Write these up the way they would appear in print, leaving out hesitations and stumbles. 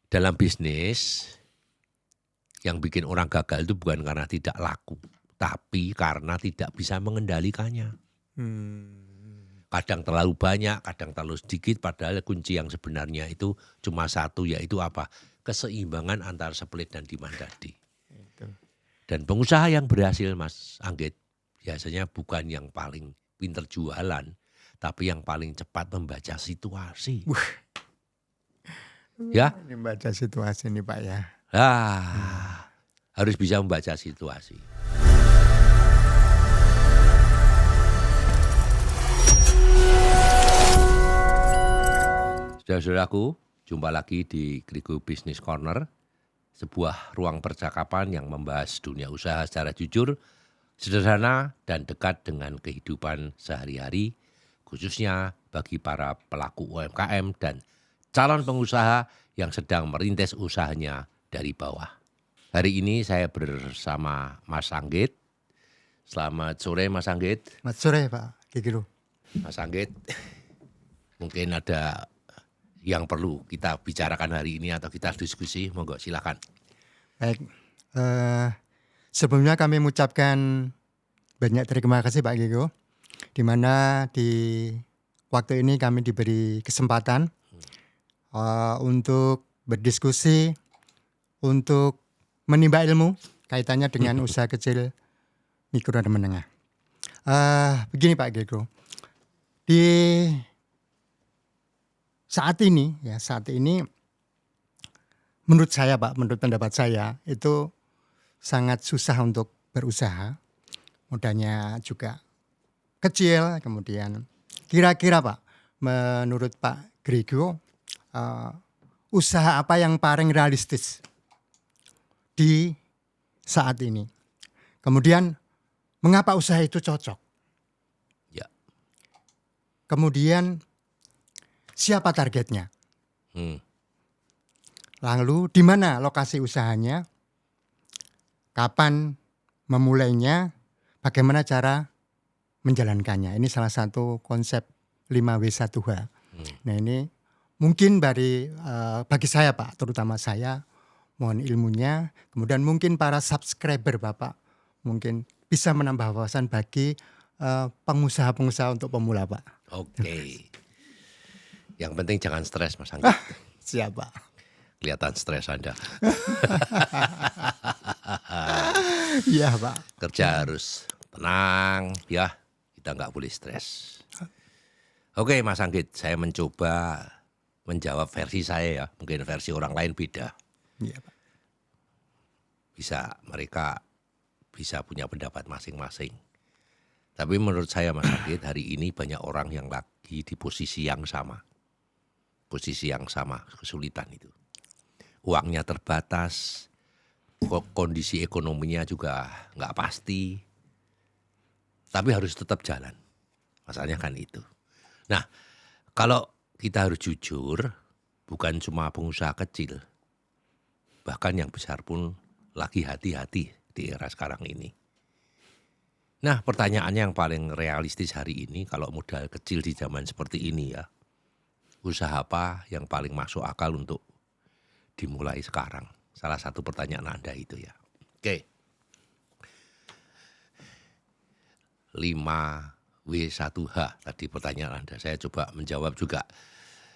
dalam bisnis yang bikin orang gagal itu bukan karena tidak laku, tapi karena tidak bisa mengendalikannya. Kadang terlalu banyak, kadang terlalu sedikit, padahal kunci yang sebenarnya itu cuma satu, yaitu apa? Keseimbangan antara supply dan demand tadi. Dan pengusaha yang berhasil, Mas Anggit, biasanya bukan yang paling pinter jualan, tapi yang paling cepat membaca situasi. Ya, Ini baca situasi nih Pak ya. harus bisa membaca situasi. Saudara-saudaraku, jumpa lagi di Grigo Business Corner, sebuah ruang percakapan yang membahas dunia usaha secara jujur, sederhana, dan dekat dengan kehidupan sehari-hari, khususnya bagi para pelaku UMKM dan calon pengusaha yang sedang merintis usahanya dari bawah. Hari ini saya bersama Mas Anggit. Selamat sore Mas Anggit. Selamat sore Pak Kikiro. Mas Anggit, mungkin ada yang perlu kita bicarakan hari ini atau kita diskusi, monggo silakan. Baik, sebelumnya kami mengucapkan banyak terima kasih Pak Kikiro, di mana di waktu ini kami diberi kesempatan untuk berdiskusi, untuk menimba ilmu kaitannya dengan usaha kecil, mikro dan menengah. Begini Pak Kikiro, di saat ini menurut saya Pak, menurut pendapat saya itu sangat susah untuk berusaha. Modalnya juga kecil. Kemudian kira-kira Pak, menurut Pak Grigo, usaha apa yang paling realistis di saat ini? Kemudian mengapa usaha itu cocok? Ya. Kemudian siapa targetnya? Lalu di mana lokasi usahanya? Kapan memulainya? Bagaimana cara menjalankannya? Ini salah satu konsep 5W1H. Nah ini mungkin bagi saya Pak, terutama saya, mohon ilmunya. Kemudian mungkin para subscriber Bapak mungkin bisa menambah wawasan bagi pengusaha-pengusaha untuk pemula Pak. Oke. Yang penting jangan stres Mas Anggit. Siapa? Kelihatan stres Anda. Iya Pak. Kerja harus tenang ya, kita nggak boleh stres. Oke Mas Anggit, saya mencoba menjawab versi saya ya, mungkin versi orang lain beda. Iya Pak. Mereka bisa punya pendapat masing-masing. Tapi menurut saya Mas Anggit, hari ini banyak orang yang lagi di posisi yang sama. Posisi yang sama, kesulitan itu. Uangnya terbatas, kondisi ekonominya juga nggak pasti, tapi harus tetap jalan. Masalahnya kan itu. Nah, kalau kita harus jujur, bukan cuma pengusaha kecil, bahkan yang besar pun lagi hati-hati di era sekarang ini. Nah, pertanyaannya yang paling realistis hari ini, kalau modal kecil di zaman seperti ini ya, usaha apa yang paling masuk akal untuk dimulai sekarang? Salah satu pertanyaan Anda itu ya. Oke. 5W1H tadi pertanyaan Anda. Saya coba menjawab juga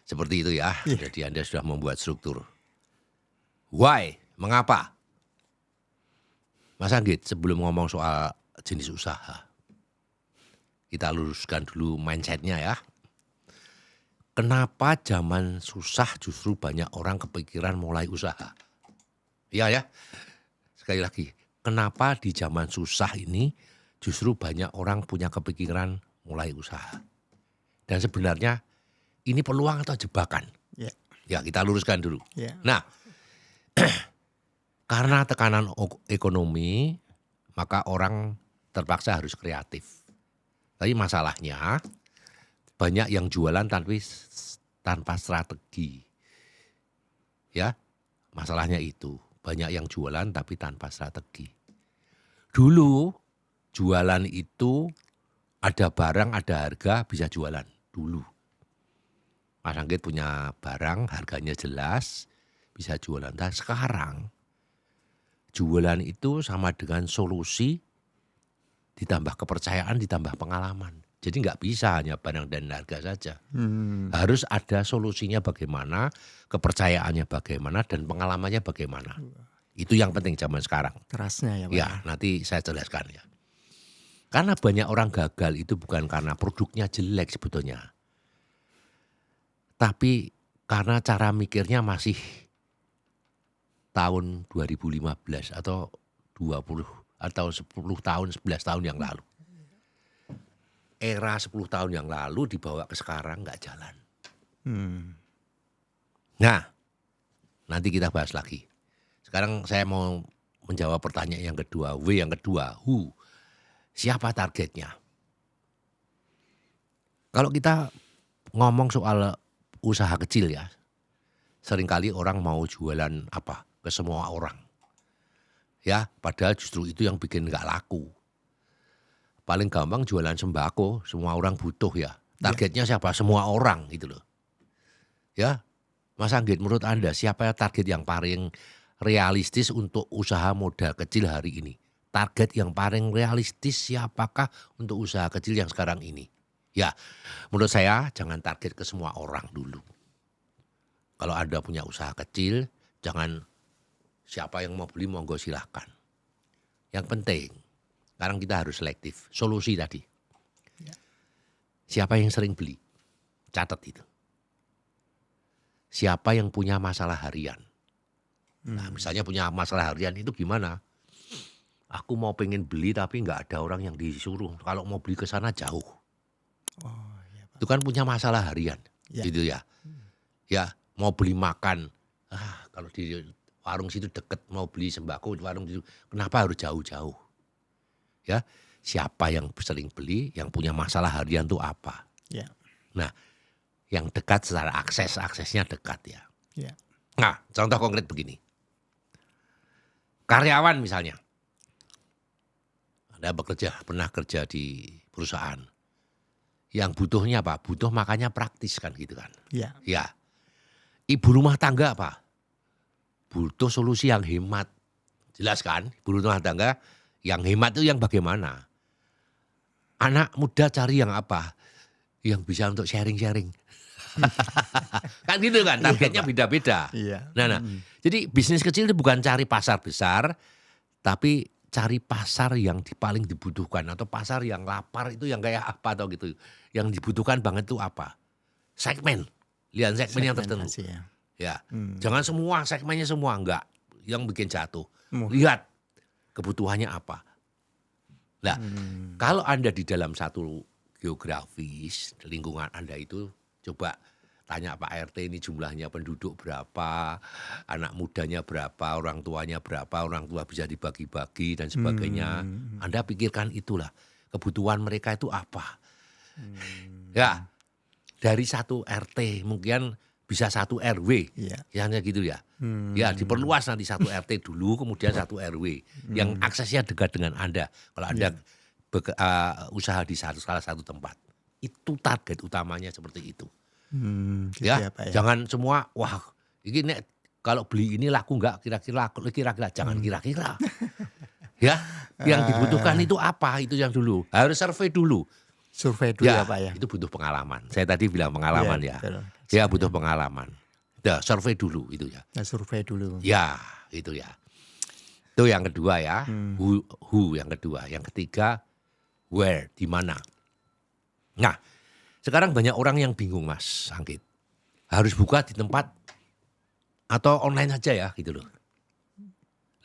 seperti itu ya. Jadi Anda sudah membuat struktur. Why? Mengapa? Mas Anggit, sebelum ngomong soal jenis usaha, kita luruskan dulu mindset-nya ya. Kenapa zaman susah justru banyak orang kepikiran mulai usaha? Iya ya, sekali lagi, kenapa di zaman susah ini justru banyak orang punya kepikiran mulai usaha? Dan sebenarnya ini peluang atau jebakan? Ya. Ya kita luruskan dulu. Ya. Nah, karena tekanan ekonomi, maka orang terpaksa harus kreatif. Tapi masalahnya banyak yang jualan tanpa strategi. Ya, masalahnya itu. Banyak yang jualan tapi tanpa strategi. Dulu jualan itu ada barang, ada harga, bisa jualan. Dulu. Mas Anggit punya barang, harganya jelas, bisa jualan. Nah, sekarang jualan itu sama dengan solusi ditambah kepercayaan, ditambah pengalaman. Jadi nggak bisa hanya barang dan harga saja. Harus ada solusinya bagaimana, kepercayaannya bagaimana, dan pengalamannya bagaimana. Itu yang penting zaman sekarang. Trustnya ya Pak. Ya, nanti saya jelaskan ya. Karena banyak orang gagal itu bukan karena produknya jelek sebetulnya. Tapi karena cara mikirnya masih tahun 2015 atau 20 atau 10 tahun, 11 tahun yang lalu. Era 10 tahun yang lalu dibawa ke sekarang nggak jalan. Nah, nanti kita bahas lagi. Sekarang saya mau menjawab pertanyaan yang kedua, W yang kedua, who. Siapa targetnya? Kalau kita ngomong soal usaha kecil ya, seringkali orang mau jualan apa ke semua orang. Ya, padahal justru itu yang bikin nggak laku. Paling gampang jualan sembako, semua orang butuh ya. Targetnya siapa? Semua orang gitu loh. Ya, Mas Anggit, menurut Anda siapa target yang paling realistis untuk usaha modal kecil hari ini? Target yang paling realistis siapakah untuk usaha kecil yang sekarang ini? Ya, menurut saya jangan target ke semua orang dulu. Kalau Anda punya usaha kecil, jangan siapa yang mau beli monggo silahkan. Yang penting, sekarang kita harus selektif. Solusi tadi. Siapa yang sering beli? Catat itu. Siapa yang punya masalah harian? Nah, misalnya punya masalah harian itu gimana? Aku mau pengen beli tapi nggak ada orang yang disuruh. Kalau mau beli ke sana jauh. Itu kan punya masalah harian. Gitu ya. Ya, mau beli makan. Kalau di warung situ deket mau beli sembako di warung situ. Kenapa harus jauh-jauh? Ya, siapa yang sering beli, yang punya masalah harian itu apa? Ya. Nah, yang dekat secara aksesnya dekat ya. Ya. Nah, contoh konkret begini. Karyawan misalnya. Anda pernah kerja di perusahaan. Yang butuhnya apa? Butuh makannya praktis kan gitu kan. Ya. Ya. Ibu rumah tangga apa? Butuh solusi yang hemat. Jelas kan? Ibu rumah tangga yang hemat itu yang bagaimana? Anak muda cari yang apa? Yang bisa untuk sharing-sharing. Kan gitu kan, targetnya beda-beda. Iya. Nah, jadi bisnis kecil itu bukan cari pasar besar, tapi cari pasar yang paling dibutuhkan atau pasar yang lapar itu yang kayak apa atau gitu. Yang dibutuhkan banget itu apa? Segmen. Lihat segmen yang tertentu. Ya. Jangan semua segmennya semua enggak yang bikin jatuh. Lihat kebutuhannya apa. Nah, kalau Anda di dalam satu geografis lingkungan Anda itu coba tanya Pak RT ini jumlahnya penduduk berapa, anak mudanya berapa, orang tuanya berapa, orang tua bisa dibagi-bagi dan sebagainya. Anda pikirkan itulah kebutuhan mereka itu apa. Ya, dari satu RT mungkin bisa satu RW, hanya gitu ya. Ya diperluas nanti satu RT dulu, kemudian satu RW yang aksesnya dekat dengan Anda. Kalau Anda usaha di salah satu tempat, itu target utamanya seperti itu. Gitu Ya, Pak, jangan semua wah ini kalau beli ini laku nggak kira-kira jangan kira-kira. Ya, yang dibutuhkan itu apa itu yang dulu harus survei dulu. Survei dulu ya Pak ya. Itu butuh pengalaman. Saya tadi bilang pengalaman ya. Betul. Ya butuh pengalaman. Ya, survei dulu itu ya. Survei dulu. Ya, itu ya. Itu yang kedua ya. Who yang kedua. Yang ketiga where, di mana. Nah, sekarang banyak orang yang bingung Mas Anggit. Harus buka di tempat atau online saja ya gitu loh.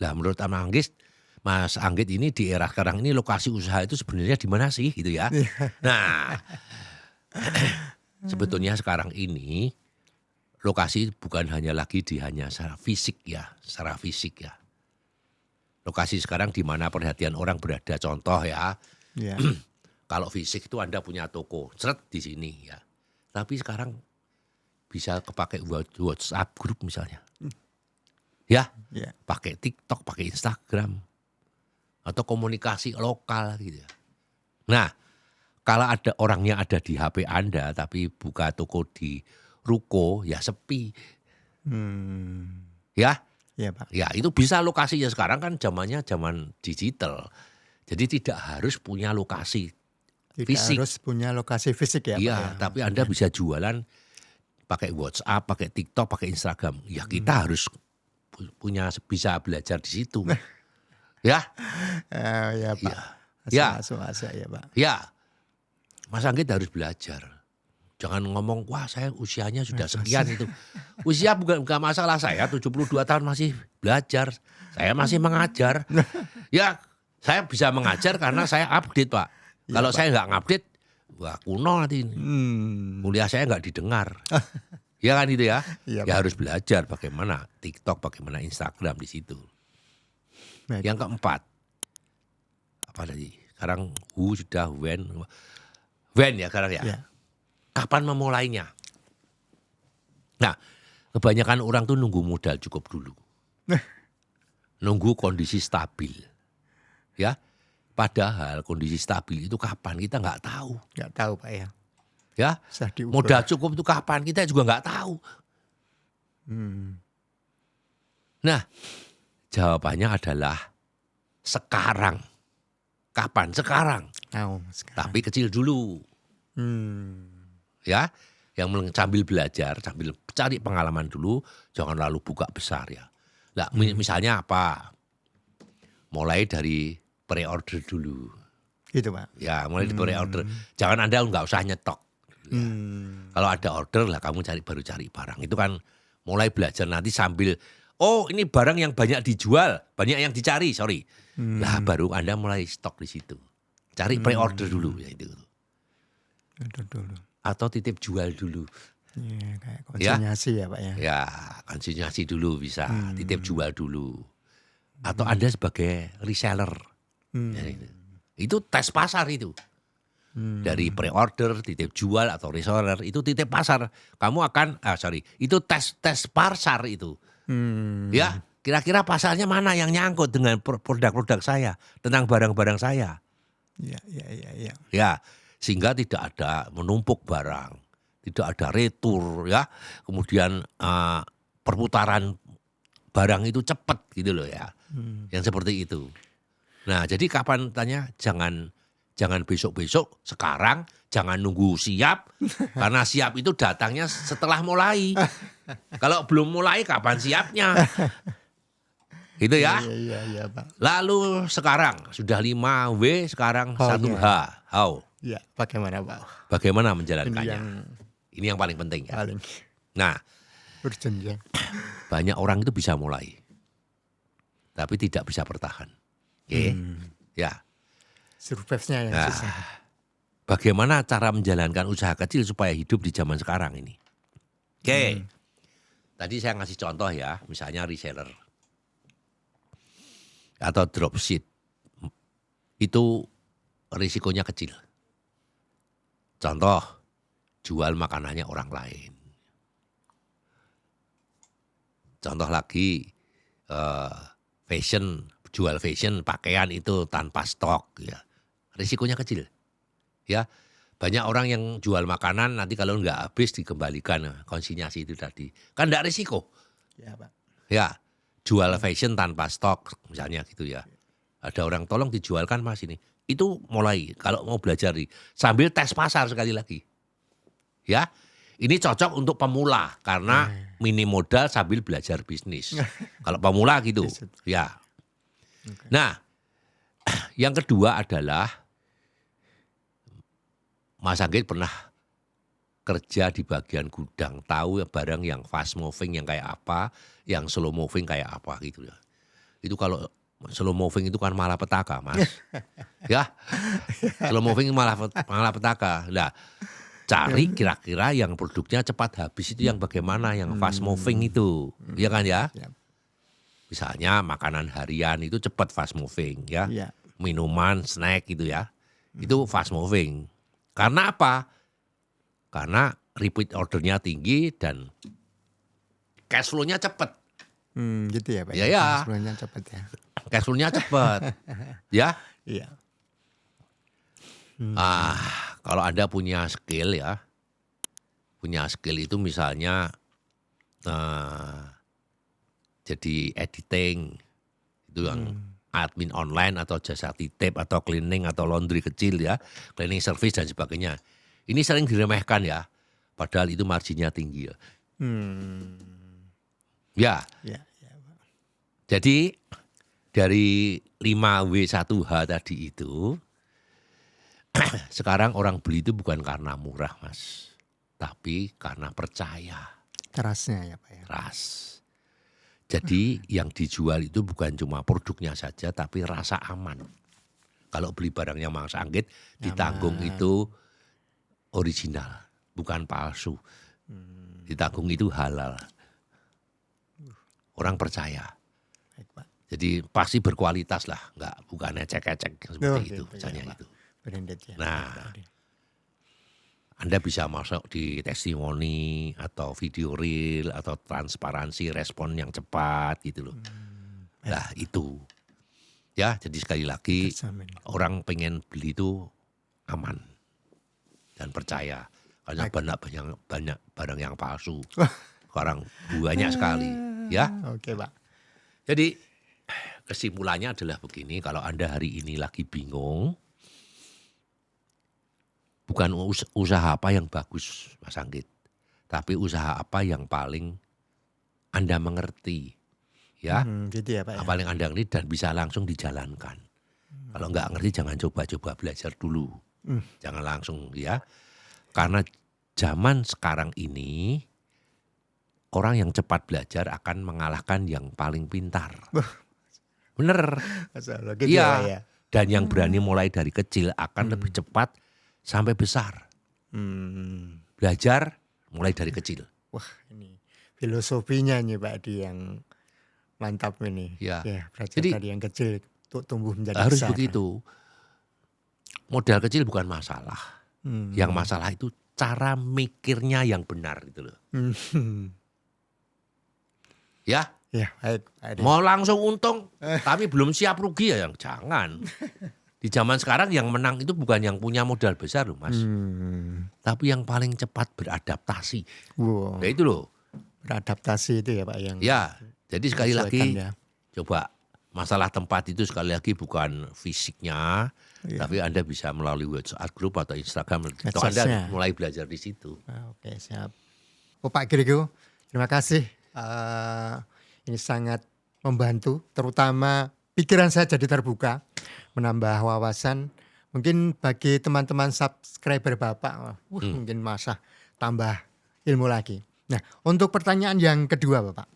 Lah menurut Mas Anggit ini di era sekarang ini lokasi usaha itu sebenarnya di mana sih gitu ya. Nah, sebetulnya sekarang ini lokasi bukan hanya lagi hanya secara fisik ya. Lokasi sekarang di mana perhatian orang berada, contoh ya. Kalau fisik itu Anda punya toko, seret di sini ya. Tapi sekarang bisa kepakai WhatsApp grup misalnya. Ya, pakai TikTok, pakai Instagram. Atau komunikasi lokal gitu ya. Nah, kalau ada orangnya ada di HP Anda tapi buka toko di ruko ya sepi. Ya, Iya Pak. ya itu bisa lokasinya sekarang kan zamannya zaman digital. Jadi tidak harus punya lokasi Tidak fisik. harus punya lokasi fisik ya Pak ya. Iya, tapi Anda bisa jualan pakai WhatsApp, pakai TikTok, pakai Instagram. Ya kita harus punya bisa belajar di situ. Ya, Ya Pak. Ya. Masuk ya Pak. ya. Mas Anggit harus belajar. Jangan ngomong, wah saya usianya sudah sekian itu. Usia bukan masalah, saya 72 tahun masih belajar. Saya masih mengajar. Ya, saya bisa mengajar karena saya update Pak. Kalau saya nggak ngupdate, wah kuno nanti. Kuliah saya nggak didengar. Ya kan itu ya. Iya, Ya Pak. harus belajar bagaimana TikTok, bagaimana Instagram di situ. Baik. Yang keempat, apa tadi? Sekarang who sudah when ya sekarang ya. Ya. Kapan memulainya? Nah, kebanyakan orang tuh nunggu modal cukup dulu. Nunggu kondisi stabil. Ya, padahal kondisi stabil itu kapan kita nggak tahu. Nggak tahu Pak ya. Ya, Bisa diukur. modal cukup itu kapan kita juga nggak tahu. Nah, jawabannya adalah sekarang. Kapan? Sekarang. Tahu sekarang. Tapi kecil dulu. Ya, yang sambil belajar, sambil cari pengalaman dulu, jangan lalu buka besar ya. Nah, misalnya apa? Mulai dari pre-order dulu. Gitu Pak. Ya, mulai dari pre-order. Jangan Anda nggak usah nyetok. Ya. Kalau ada order lah kamu baru cari barang. Itu kan mulai belajar nanti sambil, oh ini barang yang banyak dijual, banyak yang dicari, sorry. Lah baru Anda mulai stok di situ. Cari pre-order dulu ya itu. Itu dulu. Atau titip jual dulu. Iya, kayak konsinyasi ya Pak ya. Ya, konsinyasi dulu bisa, titip jual dulu. Atau Anda sebagai reseller. Ya, itu tes pasar itu. Dari pre-order, titip jual atau reseller, itu titip pasar. Kamu akan, itu tes pasar itu. Ya, kira-kira pasarnya mana yang nyangkut dengan produk-produk saya, tentang barang-barang saya. Iya. Ya, sehingga tidak ada menumpuk barang, tidak ada retur ya. Kemudian perputaran barang itu cepat gitu loh ya. Yang seperti itu. Nah, jadi kapan tanya jangan besok-besok, sekarang jangan nunggu siap karena siap itu datangnya setelah mulai. Kalau belum mulai kapan siapnya? Gitu ya. Iya Pak. Lalu sekarang sudah 5W, sekarang 1H. How? Iya, bagaimana Pak? Bagaimana Ini menjalankannya? yang Ini yang paling penting ya. paling Nah, urgent ya. banyak orang itu bisa mulai, tapi tidak bisa bertahan. Oke, ya. Survive-nya yang Nah, susah. bagaimana cara menjalankan usaha kecil supaya hidup di zaman sekarang ini? Oke, tadi saya ngasih contoh ya, misalnya reseller atau dropship, itu risikonya kecil. Contoh, jual makanannya orang lain. Contoh lagi, jual fashion, pakaian itu tanpa stok. Ya. Risikonya kecil. Ya, banyak orang yang jual makanan nanti kalau nggak habis dikembalikan, konsinyasi itu tadi. Kan nggak risiko. Ya Pak. Ya, jual fashion tanpa stok misalnya gitu ya. Ada orang tolong dijualkan Mas ini. Itu mulai kalau mau belajar sambil tes pasar sekali lagi. Ya, ini cocok untuk pemula karena minim modal sambil belajar bisnis. Kalau pemula gitu, ya. Nah, yang kedua adalah Mas Anggit pernah kerja di bagian gudang, tahu barang yang fast moving yang kayak apa, yang slow moving kayak apa gitu ya. Itu kalau slow moving itu kan malapetaka, Mas. Ya. Slow moving malapetaka. Nah, cari kira-kira yang produknya cepat habis itu yang bagaimana, yang fast moving itu. Iya kan ya? Misalnya makanan harian itu cepat fast moving ya. Iya. Minuman, snack gitu ya. Itu fast moving. Karena apa? Karena repeat ordernya tinggi dan cash flow-nya cepat. Gitu ya Pak. Ya, ya. Cash flow-nya cepat ya. Cash flow-nya cepat. Ya. Iya. Kalau Anda punya skill ya. Punya skill itu misalnya jadi editing, itu yang admin online atau jasa titip atau cleaning atau laundry kecil ya, cleaning service dan sebagainya. Ini sering diremehkan ya, padahal itu marginnya tinggi ya. Ya, Ya, ya, Pak. jadi dari 5W1H tadi itu, sekarang orang beli itu bukan karena murah Mas, tapi karena percaya, Terasnya ya Pak ya. ras. Jadi yang dijual itu bukan cuma produknya saja, tapi rasa aman. Kalau beli barangnya Mas Anggit, ditanggung itu original, bukan palsu. Ditanggung itu halal. Orang percaya. Baik Pak. Jadi pasti berkualitas lah, bukan ecek-ecek seperti itu, Gitu, misalnya ya, Pak. itu. Branded ya. Nah, Pak. Anda bisa masuk di testimoni atau video reel atau transparansi respon yang cepat gitu loh. Nah itu. Ya, jadi sekali lagi Terjamin. orang pengen beli itu aman dan percaya. Karena banyak barang yang palsu. Sekarang banyak sekali. Ya, Oke Pak. jadi kesimpulannya adalah begini. Kalau Anda hari ini lagi bingung, bukan usaha apa yang bagus Mas Anggit, tapi usaha apa yang paling Anda mengerti. Ya, Gitu ya Pak ya. paling Anda ngerti dan bisa langsung dijalankan. Kalau nggak ngerti jangan coba-coba belajar dulu. Jangan langsung ya. Karena zaman sekarang ini orang yang cepat belajar akan mengalahkan yang paling pintar. Bener. Masalah gitu Iya. ya Pak ya. Dan yang berani mulai dari kecil akan lebih cepat sampai besar. Belajar mulai dari kecil. Wah ini filosofinya nih Pak Di yang mantap ini. Ya. Belajar Jadi, dari yang kecil untuk tumbuh menjadi harus besar. begitu. Modal kecil bukan masalah. Yang masalah itu cara mikirnya yang benar gitu loh. Ya, Ya baik Pak Di. mau langsung untung tapi belum siap rugi ya yang jangan. Di zaman sekarang yang menang itu bukan yang punya modal besar loh Mas. Tapi yang paling cepat beradaptasi. Wow. Nah itu loh. Beradaptasi itu ya Pak yang. Ya, jadi sekali lagi ya. coba masalah tempat itu sekali lagi bukan fisiknya, tapi Anda bisa melalui WhatsApp group atau Instagram. Atau Anda Medsosnya. mulai belajar di situ. Oke siap. Oh Pak Grego, terima kasih. Ini sangat membantu, terutama pikiran saya jadi terbuka, menambah wawasan. Mungkin bagi teman-teman subscriber Bapak, mungkin masa tambah ilmu lagi. Nah, untuk pertanyaan yang kedua Bapak,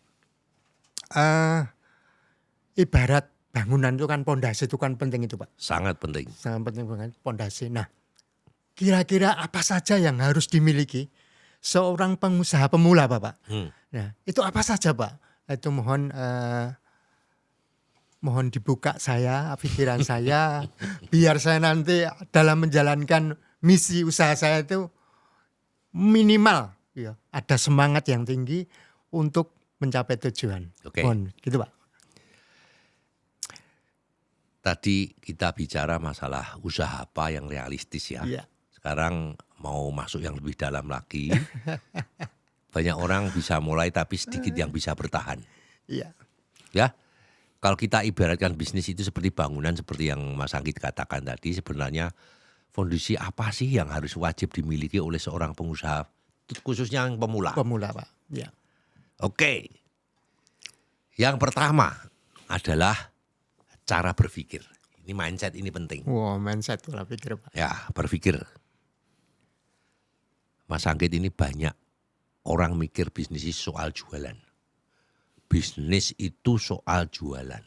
ibarat bangunan itu kan pondasi itu kan penting itu Pak. Sangat penting. Sangat penting banget pondasi. Nah, kira-kira apa saja yang harus dimiliki seorang pengusaha pemula Bapak? Nah, itu apa saja Pak? Itu mohon dibuka pikiran saya, biar saya nanti dalam menjalankan misi usaha saya itu minimal ya, ada semangat yang tinggi untuk mencapai tujuan. Oke. Mohon, gitu Pak. Tadi kita bicara masalah usaha apa yang realistis ya. Iya. Sekarang mau masuk yang lebih dalam lagi. Banyak orang bisa mulai tapi sedikit yang bisa bertahan. Iya. Ya, kalau kita ibaratkan bisnis itu seperti bangunan seperti yang Mas Anggit katakan tadi, sebenarnya fondasi apa sih yang harus wajib dimiliki oleh seorang pengusaha, khususnya yang pemula? Pemula Pak. Iya. Oke, yang pertama adalah cara berpikir. Ini mindset ini penting. Wow, mindset pola pikir Pak. Ya, berpikir. Mas Anggit ini banyak orang mikir bisnis itu soal jualan. Bisnis itu soal jualan.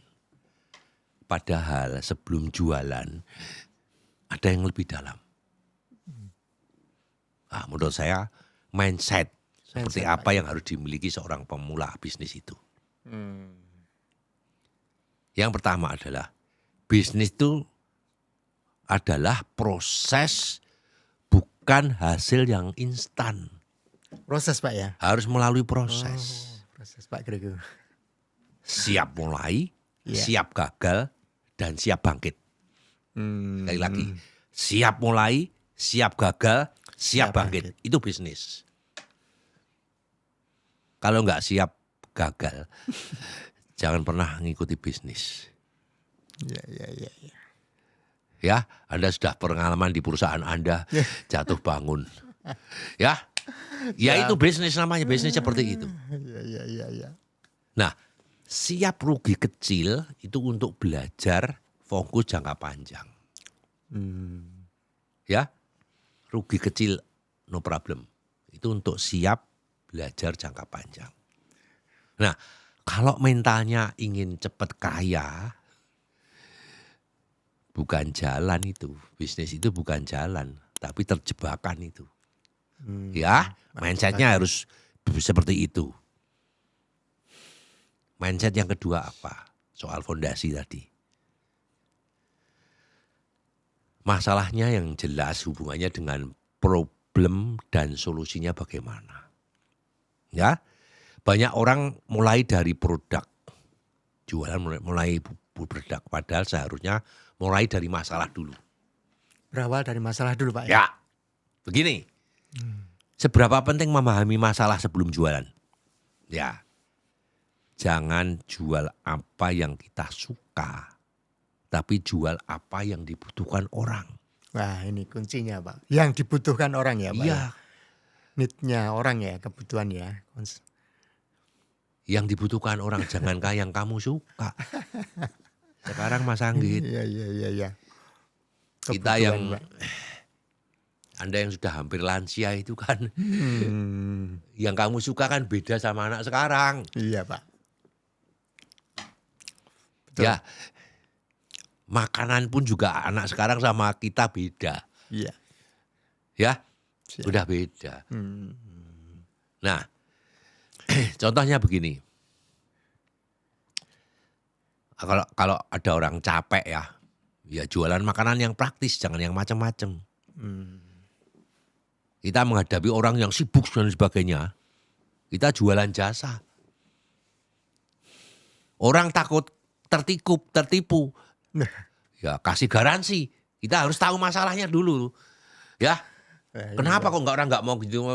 Padahal sebelum jualan ada yang lebih dalam. Nah, menurut saya mindset seperti Mindset, apa yang harus dimiliki seorang pemula bisnis itu. Yang pertama adalah bisnis itu adalah proses, bukan hasil yang instan. Proses Pak ya. Harus melalui proses. Proses Pak Grego. Siap mulai, Iya. siap gagal, dan siap bangkit. Sekali lagi, siap mulai, siap gagal, siap bangkit. Itu bisnis. Kalau nggak siap gagal, jangan pernah ngikuti bisnis. Ya. Ya, Anda sudah pengalaman di perusahaan Anda jatuh bangun. Ya itu bisnis namanya, bisnis seperti itu. Ya. Nah, siap rugi kecil itu untuk belajar fokus jangka panjang. Ya, rugi kecil no problem. Itu untuk siap belajar jangka panjang. Nah, kalau mentalnya ingin cepat kaya, bukan jalan itu. Bisnis itu bukan jalan, tapi terjebakan itu. Ya, mindsetnya harus seperti itu. Mindset yang kedua apa? Soal fondasi tadi. Masalahnya yang jelas hubungannya dengan problem dan solusinya bagaimana. Ya, banyak orang mulai dari produk. Jualan mulai produk. Padahal seharusnya mulai dari masalah dulu. Berawal dari masalah dulu Pak. Ya, begini. Seberapa penting memahami masalah sebelum jualan? Ya, jangan jual apa yang kita suka, tapi jual apa yang dibutuhkan orang. Wah, ini kuncinya Pak. Yang dibutuhkan orang ya Pak. Iya. Need-nya orang ya, kebutuhan ya. Yang dibutuhkan orang, jangankah yang kamu suka. Sekarang Mas Anggit, Iya. kita Kebutuhan, yang Pak. Anda yang sudah hampir lansia itu kan, yang kamu suka kan beda sama anak sekarang. Iya Pak. Betul. Ya, makanan pun juga anak sekarang sama kita beda. Iya. Ya, Siap. udah beda. Nah, contohnya begini. Kalau ada orang capek ya jualan makanan yang praktis, jangan yang macam-macam. Kita menghadapi orang yang sibuk dan sebagainya, kita jualan jasa. Orang takut tertipu. Ya kasih garansi. Kita harus tahu masalahnya dulu. Ya, kenapa kok orang nggak mau gitu?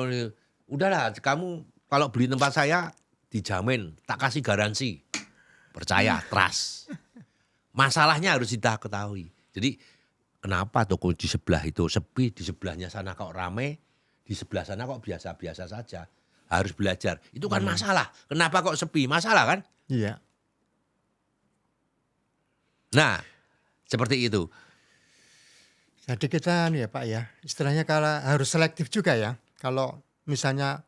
Udahlah, kamu kalau beli tempat saya dijamin, tak kasih garansi. Percaya, trust. Masalahnya harus kita ketahui. Jadi kenapa toko di sebelah itu sepi, di sebelahnya sana kok rame, di sebelah sana kok biasa-biasa saja. Harus belajar. Itu kan masalah. Kenapa kok sepi? Masalah kan? Iya. Nah, seperti itu. Jadi kita ya Pak ya, istilahnya kalau harus selektif juga ya. Kalau misalnya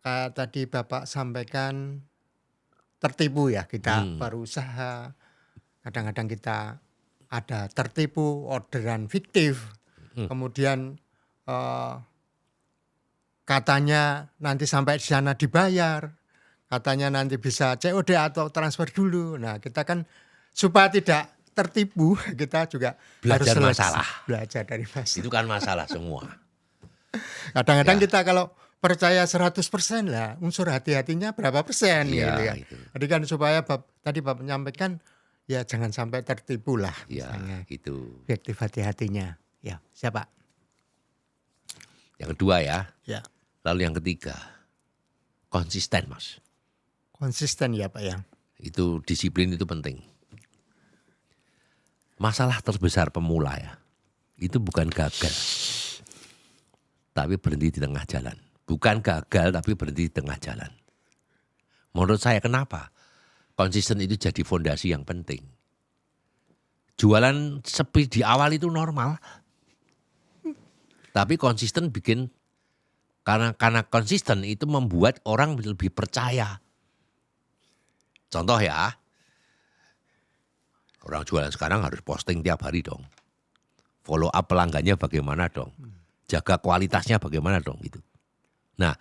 kayak tadi Bapak sampaikan tertipu ya, kita berusaha, kadang-kadang kita ada tertipu, orderan fiktif, kemudian katanya nanti sampai di sana dibayar, katanya nanti bisa COD atau transfer dulu. Nah kita kan supaya tidak tertipu, kita juga Belajar harus masalah. Belajar dari masalah. Itu kan masalah semua. Kadang-kadang Ya. kita kalau percaya 100% lah, unsur hati-hatinya berapa persen Iya, gitu kan. itu. Jadi kan supaya tadi Bapak menyampaikan ya jangan sampai tertipu lah. Ya, Misalnya gitu. objektif hati-hatinya. Ya, siapa? Yang kedua ya. Ya, Lalu yang ketiga, konsisten Mas. konsisten ya Pak ya. Itu disiplin itu penting. Masalah terbesar pemula ya, itu bukan gagal, tapi berhenti di tengah jalan. Bukan gagal tapi berhenti di tengah jalan. Menurut saya kenapa? Konsisten itu jadi fondasi yang penting. Jualan sepi di awal itu normal. Tapi konsisten bikin, karena konsisten itu membuat orang lebih percaya. Contoh ya, orang jualan sekarang harus posting tiap hari dong. Follow up pelanggannya bagaimana dong. Jaga kualitasnya bagaimana dong gitu. Nah,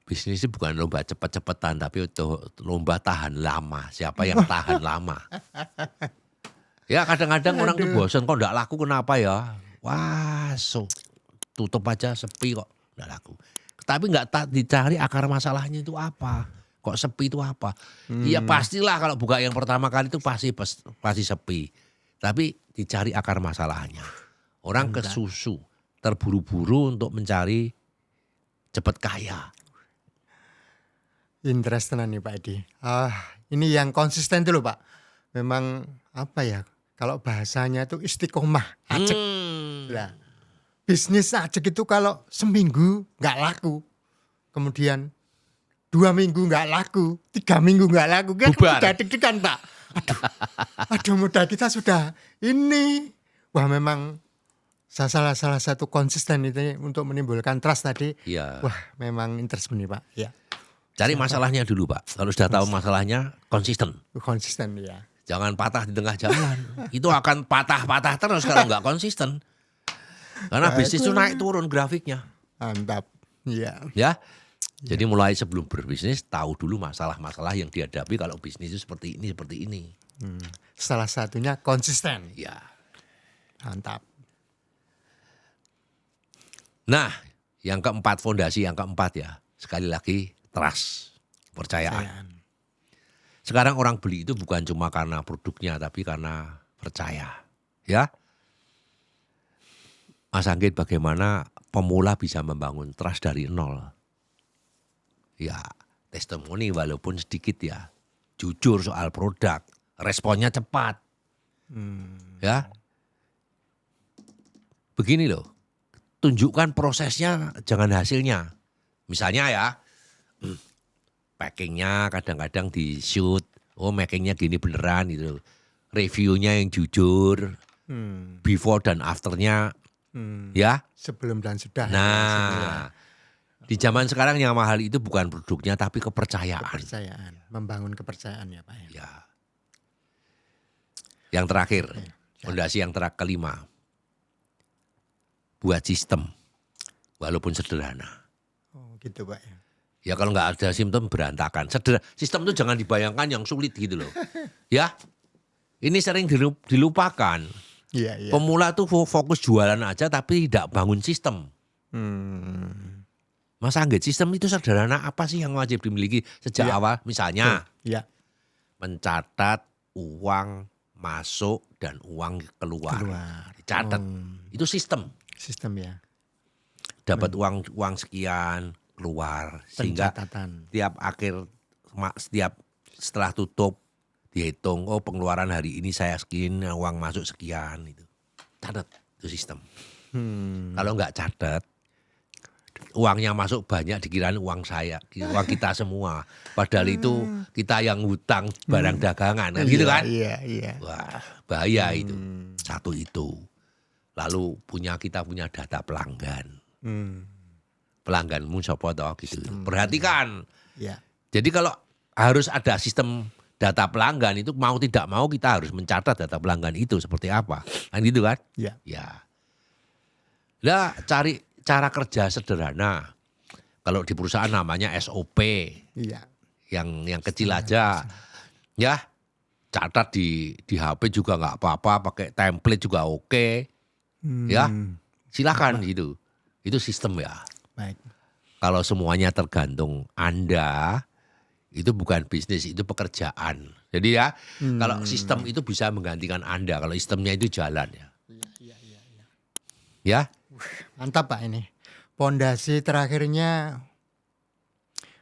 bisnis ini bukan lomba cepet-cepetan, tapi itu lomba tahan lama. Siapa yang tahan lama? Ya kadang-kadang orang tuh bosan, kok enggak laku kenapa ya? Wah, tutup aja sepi kok enggak laku. Tapi enggak dicari akar masalahnya itu apa. Kok sepi itu apa? Ya pastilah kalau buka yang pertama kali itu pasti sepi. Tapi dicari akar masalahnya. Orang kesusu, terburu-buru untuk mencari cepat kaya. Interest tenan nih Pak Edi. Ini yang konsisten dulu Pak. Memang apa ya? Kalau bahasanya itu istiqomah, ajek. Lah, bisnis ajek itu kalau seminggu nggak laku, kemudian 2 minggu nggak laku, 3 minggu nggak laku, kan Bubar. sudah deg-degan Pak. Aduh modal kita sudah ini. Wah memang salah satu konsisten itu untuk menimbulkan trust tadi. Iya. Wah memang interest benih Pak. Ya Cari masalahnya dulu Pak. Kalau sudah tahu masalahnya, konsisten. konsisten ya. Jangan patah di tengah jalan. Itu akan patah-patah terus kalau nggak konsisten. Karena bisnis itu naik turun grafiknya. Mantap. Iya. Ya. Jadi mulai sebelum berbisnis, tahu dulu masalah-masalah yang dihadapi kalau bisnis itu seperti ini. Salah satunya konsisten. Ya. Mantap. Nah, yang keempat, fondasi yang keempat ya. Sekali lagi, trust. Percayaan. Sekarang orang beli itu bukan cuma karena produknya, tapi karena percaya. Ya. Mas Anggit, bagaimana pemula bisa membangun trust dari nol? Ya, testimoni walaupun sedikit ya. Jujur soal produk. Responnya cepat. Ya. Begini loh. Tunjukkan prosesnya, jangan hasilnya. Misalnya ya, packingnya kadang-kadang di shoot. Oh, packingnya gini beneran gitu. Reviewnya yang jujur. Before dan afternya. Ya. Sebelum dan sudah. Nah, di zaman sekarang yang mahal itu bukan produknya tapi kepercayaan. Kepercayaan. Membangun kepercayaan ya Pak. Ya. Yang terakhir, fondasi yang kelima. Buat sistem, walaupun sederhana. Oh gitu Pak. Ya kalau nggak ada sistem berantakan. Sistem itu jangan dibayangkan yang sulit gitu loh. Ya, ini sering dilupakan. Iya. Pemula tuh fokus jualan aja tapi tidak bangun sistem. Mas Anggit, sistem itu sederhana apa sih yang wajib dimiliki sejak awal? Misalnya, mencatat uang masuk dan uang keluar. Dicatat. Itu sistem. Sistem ya. Dapat uang sekian keluar sehingga setiap setelah tutup dihitung, oh pengeluaran hari ini saya sekian, uang masuk sekian itu. Catat, itu sistem. Kalau nggak catat, uangnya masuk banyak dikirain uang saya, uang kita semua. Padahal itu kita yang hutang barang dagangan, kan gitu kan? Iya. Wah, bahaya itu. Satu itu. Lalu kita punya data pelanggan. Pelangganmu siapa toh gitu. Perhatikan. Ya. Jadi kalau harus ada sistem data pelanggan itu mau tidak mau kita harus mencatat data pelanggan itu seperti apa. Kan gitu kan? Ya. Ya. Lah cari cara kerja sederhana. Kalau di perusahaan namanya SOP. Iya. Yang kecil aja. Ya. Catat di HP juga nggak apa-apa, pakai template juga oke. Ya. Silakan gitu. Itu sistem ya. Baik. Kalau semuanya tergantung Anda, itu bukan bisnis, itu pekerjaan. Jadi ya, kalau sistem itu bisa menggantikan Anda, kalau sistemnya itu jalan ya. Iya. Ya, Mantap Pak ini. Pondasi terakhirnya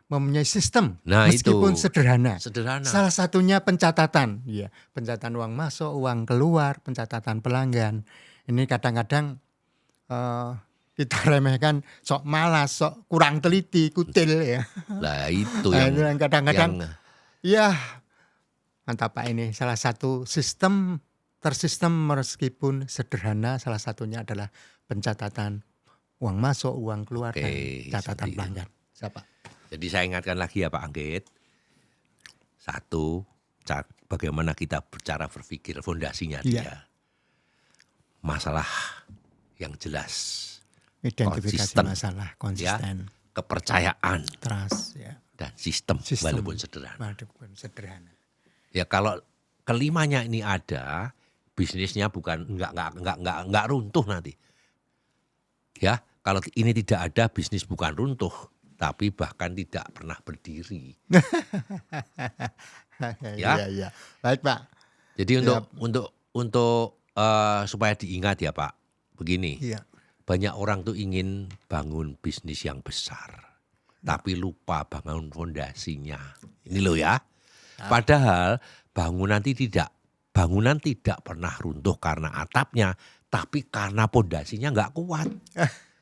mempunyai sistem, Nah, meskipun itu. sederhana. Sederhana. Salah satunya pencatatan, ya, pencatatan uang masuk, uang keluar, pencatatan pelanggan. Ini kadang-kadang kita remehkan, sok malas, sok kurang teliti, kutil ya. Lah itu Nah, yang itu yang kadang-kadang, ya mantap Pak ini. Salah satu sistem tersistem meskipun sederhana, salah satunya adalah pencatatan uang masuk, uang keluar, dan catatan pelanggan. Siapa? Jadi saya ingatkan lagi ya Pak Anggit. Satu, bagaimana kita cara berpikir fondasinya dia. Masalah yang jelas. Identifikasi konsisten, masalah, konsisten. Ya, kepercayaan. Trust ya. Dan sistem walaupun sederhana. Walaupun sederhana. Ya kalau kelimanya ini ada, bisnisnya bukan enggak runtuh nanti. Ya, kalau ini tidak ada, bisnis bukan runtuh, tapi bahkan tidak pernah berdiri. Ya. Iya. Baik Pak. Jadi untuk supaya diingat ya Pak, begini. Iya. Banyak orang tuh ingin bangun bisnis yang besar. tapi lupa bangun fondasinya. Ini loh ya. Padahal bangunan tidak pernah runtuh karena atapnya, tapi karena fondasinya nggak kuat.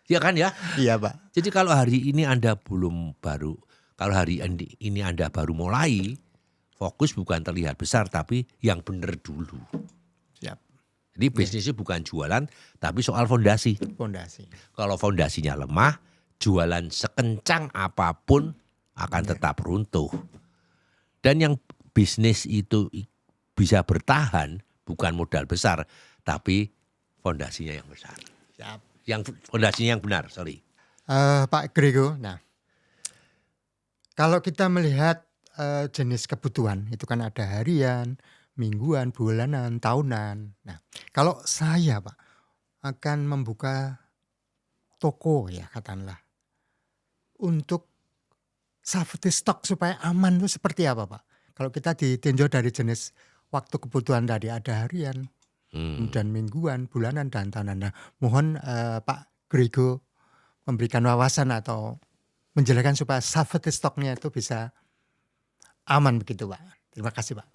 Ya kan ya? Iya Pak. Jadi kalau hari ini Anda kalau hari ini Anda baru mulai, fokus bukan terlihat besar, tapi yang benar dulu. Siap. Jadi bisnisnya bukan jualan, tapi soal fondasi. Fondasi. Kalau fondasinya lemah, jualan sekencang apapun akan tetap runtuh. Dan yang bisnis itu bisa bertahan bukan modal besar, tapi fondasinya yang besar. Siap. Yang fondasinya yang benar, sorry. Pak Grego, nah kalau kita melihat jenis kebutuhan itu kan ada harian, mingguan, bulanan, tahunan. Nah kalau saya Pak akan membuka toko ya katakanlah untuk safety stock supaya aman itu seperti apa Pak? Kalau kita ditinjau dari jenis waktu kebutuhan tadi ada harian, dan mingguan, bulanan, dan tahunan. Nah, mohon Pak Grego memberikan wawasan atau menjelaskan supaya safety stocknya itu bisa aman begitu Pak. Terima kasih Pak.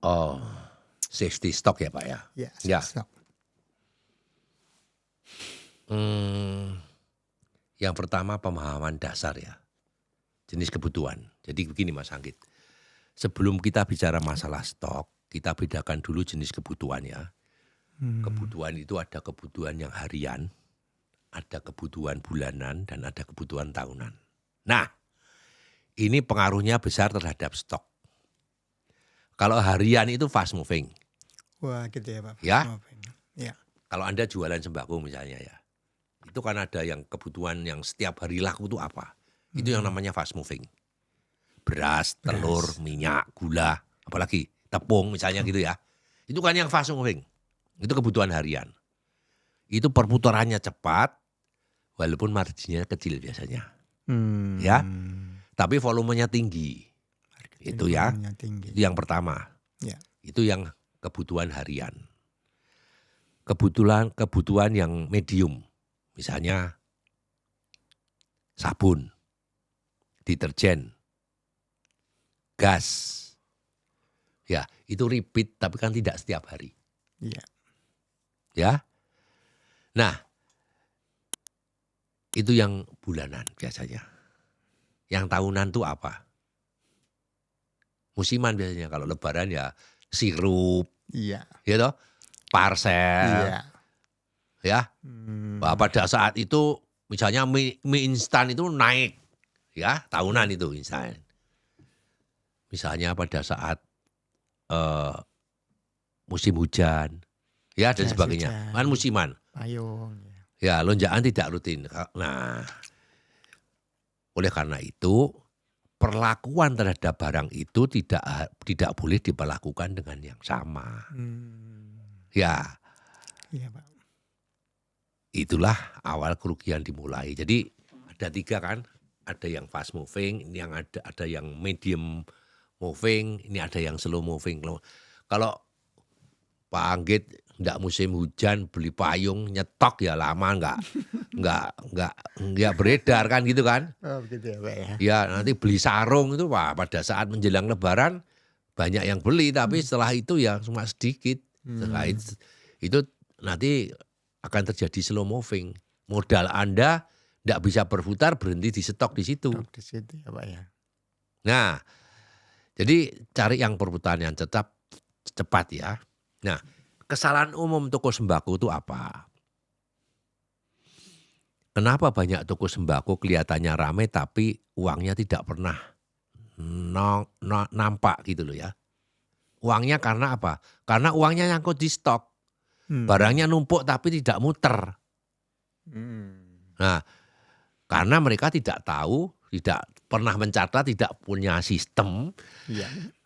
Oh, safety stock ya Pak ya? Ya, Ya. stock. Yang pertama pemahaman dasar ya, jenis kebutuhan. Jadi begini Mas Anggit, sebelum kita bicara masalah stok, kita bedakan dulu jenis kebutuhan ya. Kebutuhan itu ada kebutuhan yang harian, ada kebutuhan bulanan, dan ada kebutuhan tahunan. Nah, ini pengaruhnya besar terhadap stok. Kalau harian itu fast moving. Wah gitu ya Pak. Ya. Ya. Kalau Anda jualan sembako misalnya ya, itu kan ada yang kebutuhan yang setiap hari laku itu apa? Itu yang namanya fast moving. Beras, telur, minyak, gula, apalagi tepung misalnya gitu ya. Itu kan yang fast moving. Itu kebutuhan harian. Itu perputarannya cepat, walaupun marginnya kecil biasanya. Ya, tapi volumenya tinggi. Itu ya, Tinggi. itu yang pertama. Ya. Itu yang kebutuhan harian. Kebutuhan yang medium, misalnya sabun, deterjen, gas. Ya, itu repeat tapi kan tidak setiap hari. Iya. Ya. Nah, itu yang bulanan biasanya. Yang tahunan tuh apa? Musiman biasanya, kalau lebaran ya sirup, Iya. ya toh, parcel, Iya. ya. Wah, pada saat itu misalnya mie instan itu naik, ya tahunan itu instan. Misalnya pada saat musim hujan, ya dan Jas sebagainya, hujan. kan musiman. Payung. Ya lonjakan tidak rutin. Nah, oleh karena itu perlakuan terhadap barang itu tidak boleh diperlakukan dengan yang sama. Ya, Iya Pak. itulah awal kerugian dimulai. Jadi ada 3 kan, ada yang fast moving, ini yang ada yang medium moving, ini ada yang slow moving. Kalau Pak Anggit enggak musim hujan beli payung nyetok ya lama enggak beredar kan gitu kan? Oh begitu ya Pak ya. Ya nanti beli sarung itu wah pada saat menjelang lebaran banyak yang beli tapi setelah itu ya cuma sedikit. Setelah itu nanti akan terjadi slow moving. Modal Anda enggak bisa berputar, berhenti di stok di situ. Stok di situ ya Pak ya. Nah, jadi cari yang perputaran yang cepat ya. Nah, kesalahan umum toko sembako itu apa? Kenapa banyak toko sembako kelihatannya ramai tapi uangnya tidak pernah nampak gitu loh ya. Uangnya karena apa? Karena uangnya nyangkut di stok. Barangnya numpuk tapi tidak muter. Nah, karena mereka tidak tahu, tidak pernah mencatat, tidak punya sistem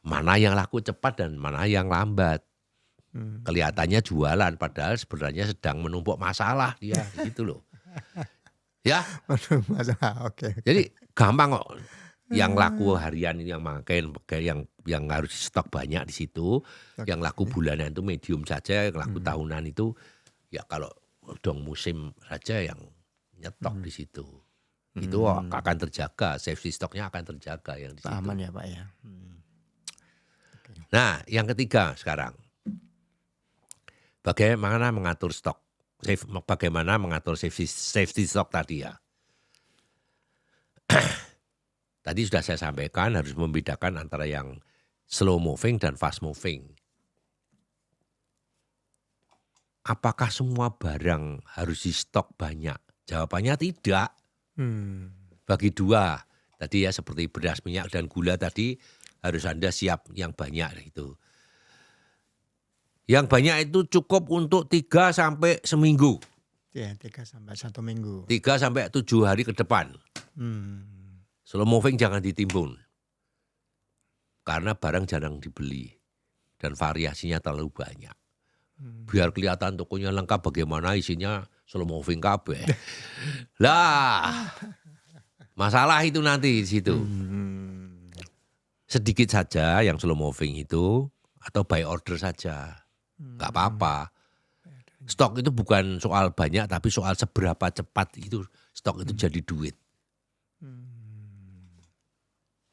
mana yang laku cepat dan mana yang lambat. Kelihatannya jualan padahal sebenarnya sedang menumpuk masalah dia gitu loh. Ya. Masalah, oke. Jadi gampang kok. Yang laku harian ini yang makin yang harus stok banyak di situ, yang laku bulanan itu medium saja, yang laku tahunan itu ya kalau dong musim saja yang nyetok di situ. Itu akan terjaga, safety stoknya akan terjaga yang di situ. Aman ya Pak ya. Nah, yang ketiga sekarang, bagaimana mengatur stok, bagaimana mengatur safety stock tadi ya. Tadi sudah saya sampaikan harus membedakan antara yang slow moving dan fast moving. Apakah semua barang harus di stok banyak? Jawabannya tidak. Bagi dua, tadi ya seperti beras, minyak, dan gula tadi harus Anda siap yang banyak itu. Yang banyak itu cukup untuk 3 sampai seminggu. Ya 3 sampai 1 minggu. 3 sampai 7 hari ke depan. Slow moving jangan ditimbun. Karena barang jarang dibeli. Dan variasinya terlalu banyak. Biar kelihatan tokonya lengkap bagaimana isinya slow moving kabeh. Lah, masalah itu nanti di situ. Sedikit saja yang slow moving itu atau by order saja. Enggak apa-apa. Stok itu bukan soal banyak tapi soal seberapa cepat itu stok itu jadi duit.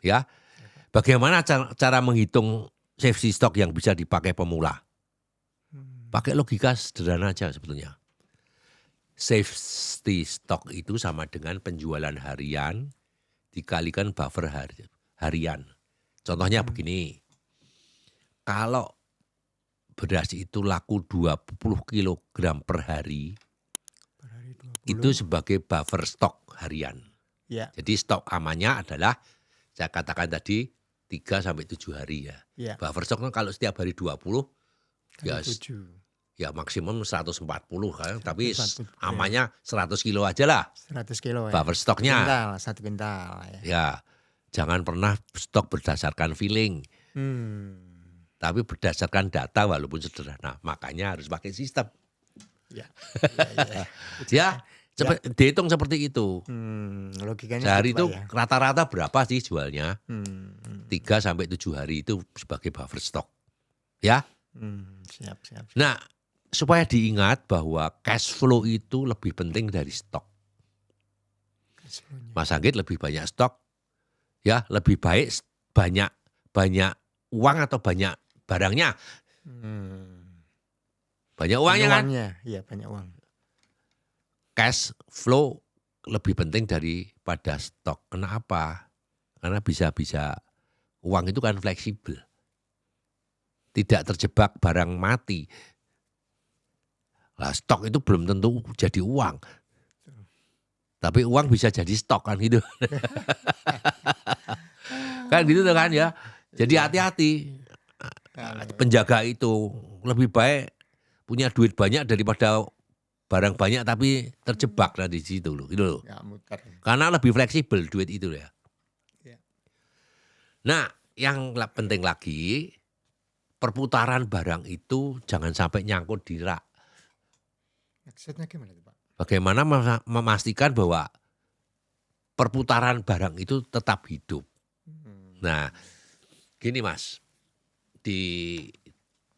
Ya. Bagaimana cara menghitung safety stock yang bisa dipakai pemula? Pakai logika sederhana aja sebetulnya. Safety stock itu sama dengan penjualan harian dikalikan buffer harian. Contohnya begini. Kalau beras itu laku 20 kg per hari, itu sebagai buffer stok harian. Ya. Jadi stok amannya adalah, saya katakan tadi, 3 sampai 7 hari ya. Ya. Buffer stock kan kalau setiap hari 20, ya maksimum 140 kan. Tapi 140, amannya 100 kilo aja lah. 100 kilo ya. Buffer stoknya. Satu kintal ya. Ya, jangan pernah stok berdasarkan feeling. Tapi berdasarkan data walaupun sederhana. Makanya harus pakai sistem. Ya. Ya, dihitung seperti itu. Logikanya Sehari gitu, itu Pak, ya. rata-rata berapa sih jualnya? 3 sampai 7 hari itu sebagai buffer stok. Ya. Siap. Nah, supaya diingat bahwa cash flow itu lebih penting dari stok. Mas Anggit lebih banyak stok. Ya, lebih baik banyak uang atau banyak barangnya. Banyak uangnya kan? Iya, banyak uang. Cash flow lebih penting daripada stok. Kenapa? Karena bisa-bisa uang itu kan fleksibel. Tidak terjebak barang mati. Nah, stok itu belum tentu jadi uang. Tapi uang bisa jadi stok kan gitu. Kan gitu tuh kan ya. Jadi hati-hati. Penjaga itu lebih baik punya duit banyak daripada barang banyak tapi terjebak di situ loh, gitu loh. Ya, muter. Karena lebih fleksibel duit itu ya. Ya. Nah, yang penting lagi perputaran barang itu jangan sampai nyangkut di rak. Maksudnya gimana tuh Pak? Bagaimana memastikan bahwa perputaran barang itu tetap hidup. Nah, gini Mas. Di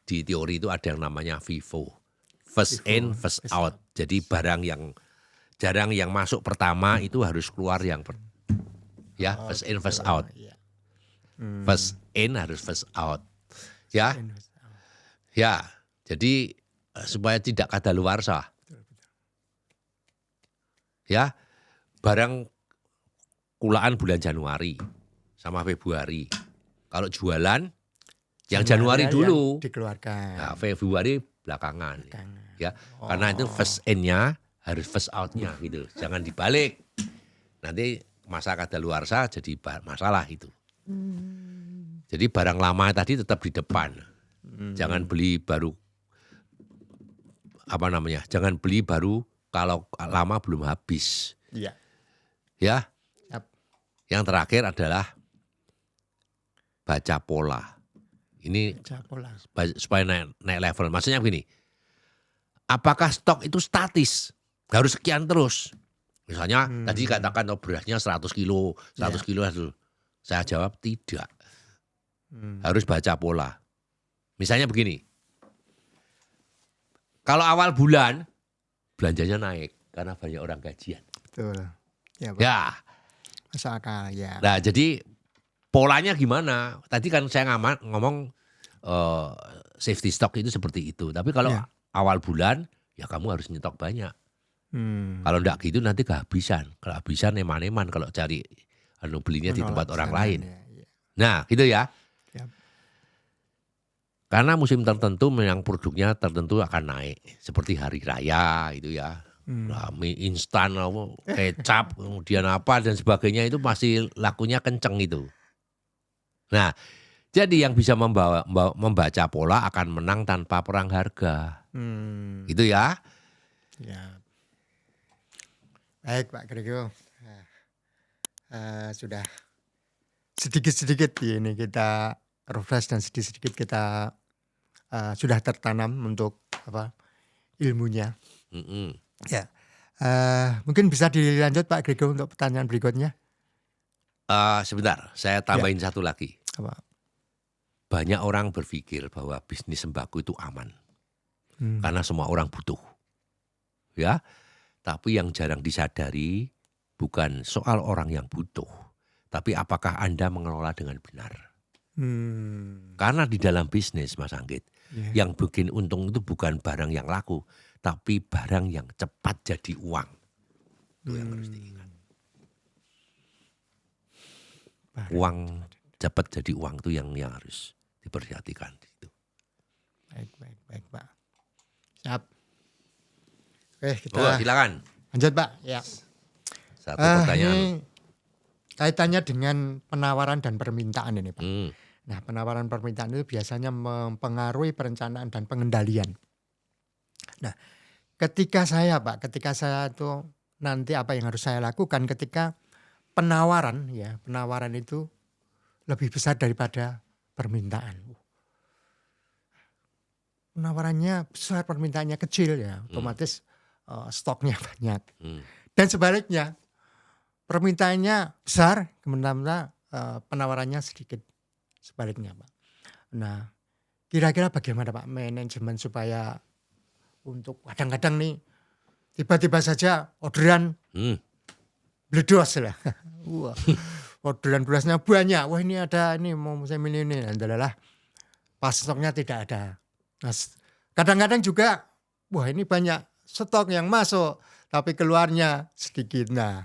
teori itu ada yang namanya FIFO. First in, first out. Jadi barang yang masuk pertama itu harus keluar yang first in, first out. First in harus first out. Ya. Ya. Jadi supaya tidak kadaluarsa. Ya. Barang kulaan bulan Januari sama Februari. Kalau jualan yang Januari dulu dikeluarkan. Nah, Februari belakangan. Ya, karena itu first in-nya harus first out-nya gitu. Jangan dibalik. Nanti masa kadaluarsa jadi masalah itu. Jadi barang lama tadi tetap di depan. Jangan beli baru Jangan beli baru kalau lama belum habis. Iya. Ya. Yap. Yang terakhir adalah baca pola. Ini supaya naik level. Maksudnya begini, apakah stok itu statis? Harus sekian terus. Misalnya tadi katakan berasnya 100 kilo. Saya jawab tidak. Harus baca pola. Misalnya begini, kalau awal bulan, belanjanya naik karena banyak orang gajian. Betul. Ya, Pak. Ya. Masuk akal ya. Nah, jadi polanya gimana? Tadi kan saya ngomong eh, safety stock itu seperti itu. Tapi kalau Ya. awal bulan ya kamu harus nyetok banyak. Kalau enggak gitu nanti kehabisan. Kehabisan eman-eman kalau cari belinya di tempat Menolak orang pesanan, lain. ya. Nah, gitu ya. Siap. Karena musim tertentu yang produknya tertentu akan naik. Seperti hari raya itu ya. Nah, mie instan, kecap, kemudian apa dan sebagainya itu masih lakunya kenceng itu. Nah, jadi yang bisa membaca pola akan menang tanpa perang harga. Gitu ya. Ya. Baik Pak Grego. Nah, sudah sedikit-sedikit ini kita refresh dan sedikit-sedikit kita sudah tertanam untuk ilmunya. Ya. Mungkin bisa dilanjut Pak Grego untuk pertanyaan berikutnya. Sebentar, saya tambahin satu lagi. Apa? Banyak orang berpikir bahwa bisnis sembako itu aman. Karena semua orang butuh. Ya. Tapi yang jarang disadari bukan soal orang yang butuh. Tapi apakah Anda mengelola dengan benar. Karena di dalam bisnis Mas Anggit. Yang bikin untung itu bukan barang yang laku. Tapi barang yang cepat jadi uang. Itu yang harus diingat. Uang cepat jadi uang itu yang harus diperhatikan. Baik Pak. Siap. Oke, kita silakan. Lanjut Pak. Ya. Satu pertanyaan. Ini kaitannya dengan penawaran dan permintaan ini Pak. Nah, penawaran permintaan itu biasanya mempengaruhi perencanaan dan pengendalian. Nah, ketika saya itu nanti apa yang harus saya lakukan ketika penawaran itu lebih besar daripada permintaan. Penawarannya besar, permintaannya kecil ya, otomatis stoknya banyak. Dan sebaliknya, permintaannya besar, kemudian penawarannya sedikit. Sebaliknya Pak. Nah, kira-kira bagaimana Pak manajemen supaya untuk kadang-kadang nih tiba-tiba saja orderan bledos lah. Wah, orderan berasnya banyak. Wah ini ada, ini mau saya milih ini. Adalah pas stoknya tidak ada. Nah, kadang-kadang juga, wah ini banyak stok yang masuk, tapi keluarnya sedikit. Nah,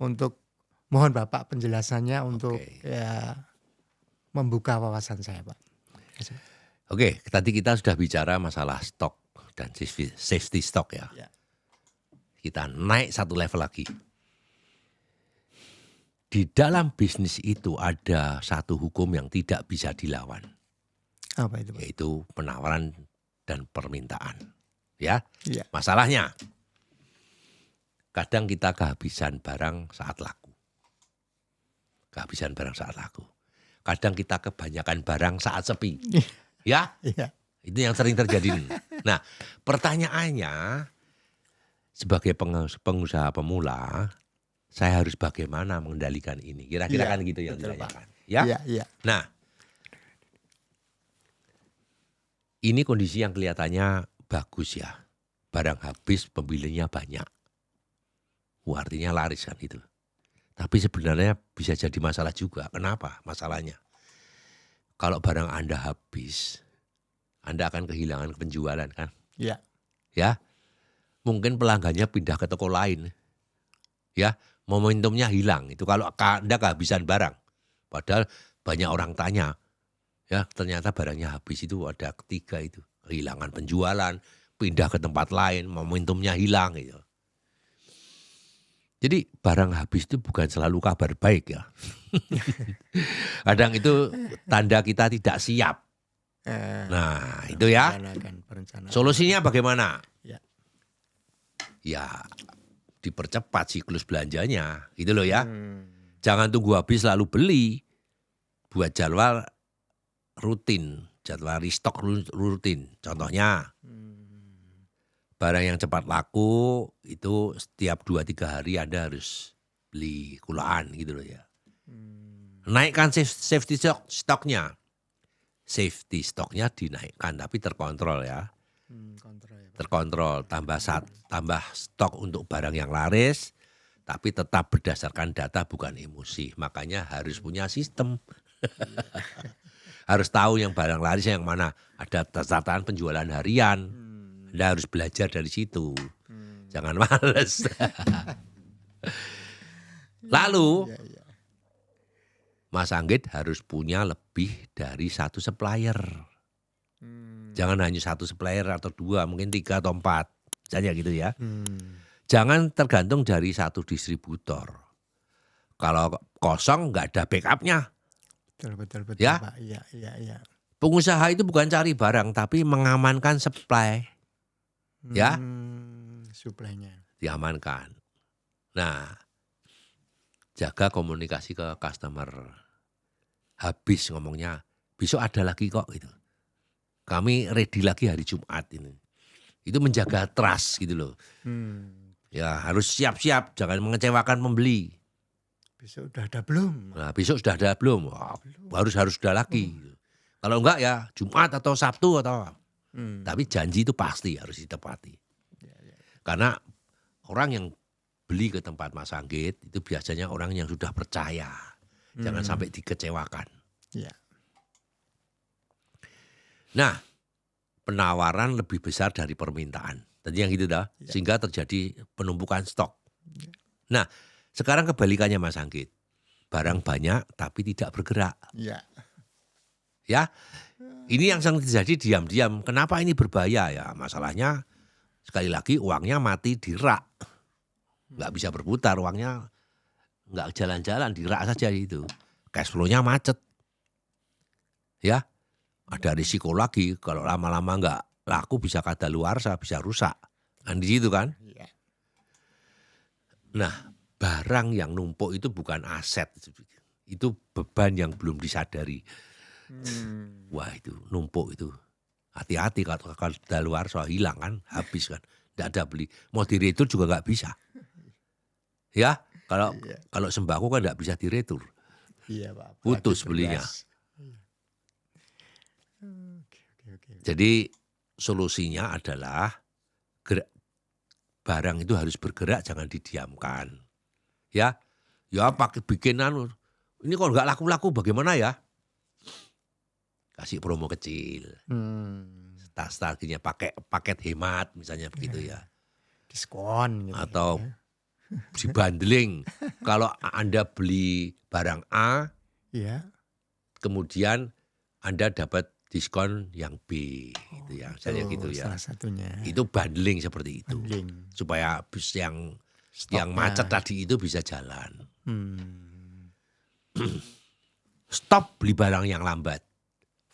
untuk mohon Bapak penjelasannya untuk ya membuka wawasan saya Pak. Oke, tadi kita sudah bicara masalah stok dan safety stock ya. Kita naik satu level lagi. Di dalam bisnis itu ada satu hukum yang tidak bisa dilawan. Apa itu Pak? Yaitu penawaran dan permintaan. Ya. Ya. Masalahnya kadang kita kehabisan barang saat laku. Kadang kita kebanyakan barang saat sepi. Ya. Itu yang sering terjadi. Nah, pertanyaannya sebagai pengusaha pemula, saya harus bagaimana mengendalikan ini? Kira-kira kan gitu yang ditanyakan. Ya. Nah, ini kondisi yang kelihatannya bagus ya. Barang habis, pembelinya banyak. Artinya laris kan itu. Tapi sebenarnya bisa jadi masalah juga. Kenapa masalahnya? Kalau barang Anda habis, Anda akan kehilangan penjualan kan? Ya. Ya. Mungkin pelanggannya pindah ke toko lain. Ya, momentumnya hilang. Itu kalau Anda kehabisan barang. Padahal banyak orang tanya. Ya, ternyata barangnya habis itu ada ketiga itu. Kehilangan penjualan, pindah ke tempat lain, momentumnya hilang gitu. Jadi barang habis itu bukan selalu kabar baik ya. Kadang itu tanda kita tidak siap. Nah itu ya. Solusinya bagaimana? Ya dipercepat siklus belanjanya. Gitu loh ya. Jangan tunggu habis lalu beli. Buat jadwal rutin. Jadwal restock rutin. Contohnya. Barang yang cepat laku itu setiap 2-3 hari Anda harus beli kulaan gitu loh ya. Naikkan safety stoknya. Safety stoknya dinaikkan tapi terkontrol ya. Terkontrol, tambah stok untuk barang yang laris, tapi tetap berdasarkan data bukan emosi. Makanya harus punya sistem. Harus tahu yang barang laris yang mana. Ada catatan penjualan harian. Anda harus belajar dari situ. Jangan males. Lalu Mas Anggit harus punya lebih dari satu supplier. Jangan hanya satu supplier atau dua, mungkin 3 atau 4. Misalnya gitu ya. Jangan tergantung dari satu distributor. Kalau kosong nggak ada backupnya. Betul Ya. Pak. Iya. Pengusaha itu bukan cari barang tapi mengamankan supply. Ya. Supply-nya. Diamankan. Nah, jaga komunikasi ke customer. Habis ngomongnya, besok ada lagi kok gitu. Kami ready lagi hari Jumat ini. Itu menjaga trust gitu loh. Ya harus siap-siap, jangan mengecewakan pembeli. Besok udah ada belum? Nah, besok sudah ada belum? Wah, harus sudah lagi. Kalau enggak ya Jumat atau Sabtu atau tapi janji itu pasti harus ditepati. Karena orang yang beli ke tempat Mas Anggit itu biasanya orang yang sudah percaya. Jangan sampai dikecewakan. Ya. Nah, penawaran lebih besar dari permintaan. Tadi yang gitu dah, sehingga terjadi penumpukan stok. Nah, sekarang kebalikannya Mas Anggit. Barang banyak tapi tidak bergerak. Ya. Ya, ini yang sering terjadi diam-diam. Kenapa ini berbahaya ya? Masalahnya sekali lagi uangnya mati di rak. Nggak bisa berputar, uangnya nggak jalan-jalan, di rak saja itu. Cash flow-nya macet. Ya, ada risiko lagi kalau lama-lama nggak laku bisa kadaluarsa, bisa rusak. Kan di situ kan? Iya. Nah, barang yang numpuk itu bukan aset. Itu beban yang belum disadari. Wah itu numpuk itu. Hati-hati kalau kadaluarsa hilang kan, habis kan. Nggak ada beli. Mau diretur juga nggak bisa. Ya, kalau sembako kan nggak bisa diretur. Iya Pak. Putus belinya. Jadi solusinya adalah barang itu harus bergerak, jangan didiamkan. Ya pakai bikinan. Ini kalau nggak laku-laku bagaimana ya? Kasih promo kecil. Strateginya pakai paket hemat misalnya begitu ya. Diskon gitu. Atau si bundling. Kalau Anda beli barang A, kemudian Anda dapat diskon yang B gitu ya. Misalnya gitu ya. Salah satunya. Itu bundling seperti itu. Bundling. Supaya bis yang macet tadi itu bisa jalan. Stop beli barang yang lambat.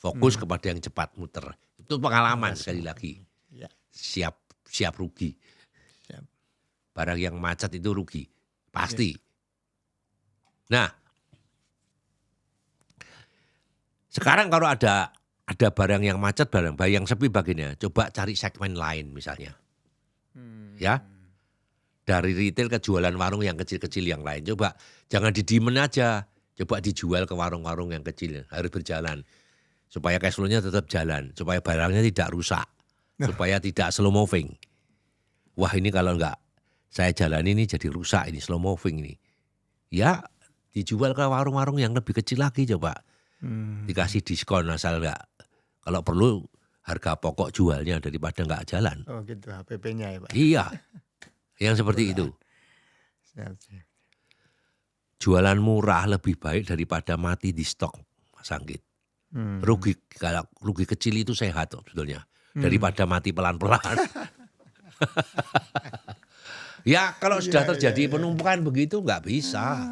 Fokus kepada yang cepat muter. Itu pengalaman sekali lagi. Ya. Siap rugi. Siap. Barang yang macet itu rugi. Pasti. Nah. Sekarang kalau ada barang yang macet, barang yang sepi bagiannya, coba cari segmen lain misalnya. Ya. Dari retail ke jualan warung yang kecil-kecil yang lain. Coba jangan didiemen aja. Coba dijual ke warung-warung yang kecil. Harus berjalan. Supaya cash flow-nya tetap jalan. Supaya barangnya tidak rusak. Supaya tidak slow moving. Wah ini kalau enggak saya jalan ini jadi rusak ini, slow moving ini. Ya dijual ke warung-warung yang lebih kecil lagi coba. Dikasih diskon asal enggak. Kalau perlu harga pokok jualnya daripada enggak jalan. Oh gitu HPP-nya ya Pak. Iya. Yang seperti itu. Siap. Jualan murah lebih baik daripada mati di stok, Mas Anggit. Rugi kecil itu sehat sebetulnya daripada mati pelan-pelan. Ya kalau sudah terjadi penumpukan begitu nggak bisa.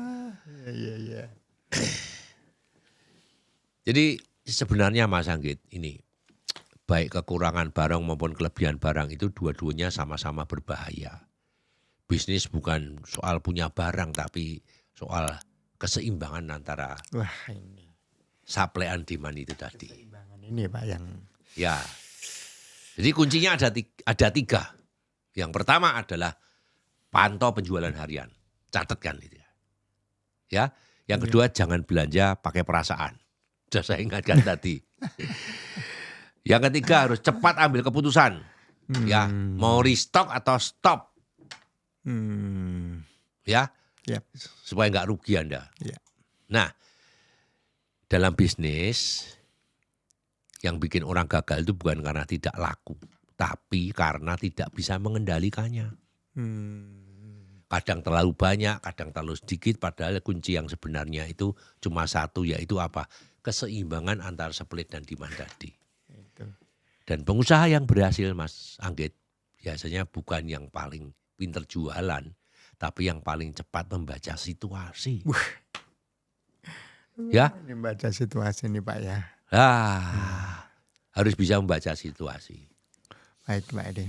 Iya. Jadi sebenarnya Mas Anggit ini baik kekurangan barang maupun kelebihan barang itu dua-duanya sama-sama berbahaya. Bisnis bukan soal punya barang tapi soal keseimbangan antara supply and demand itu tadi. Keseimbangan ini Pak yang. Ya. Jadi kuncinya ada 3. Yang pertama adalah pantau penjualan harian. Catatkan itu ya. Ya. Yang kedua jangan belanja pakai perasaan. Sudah saya ingatkan tadi. Yang ketiga harus cepat ambil keputusan. Ya, mau restock atau stop. Ya, Yap. supaya nggak rugi Anda. Ya. Nah, dalam bisnis yang bikin orang gagal itu bukan karena tidak laku, tapi karena tidak bisa mengendalikannya. Kadang terlalu banyak, kadang terlalu sedikit, padahal kunci yang sebenarnya itu cuma satu, yaitu apa? Keseimbangan antara supply dan demand tadi. Itu. Dan pengusaha yang berhasil, Mas Anggit, biasanya bukan yang paling pinter jualan, tapi yang paling cepat membaca situasi. Ya, Ini baca situasi nih Pak ya. harus bisa membaca situasi. Baik Pak Edi.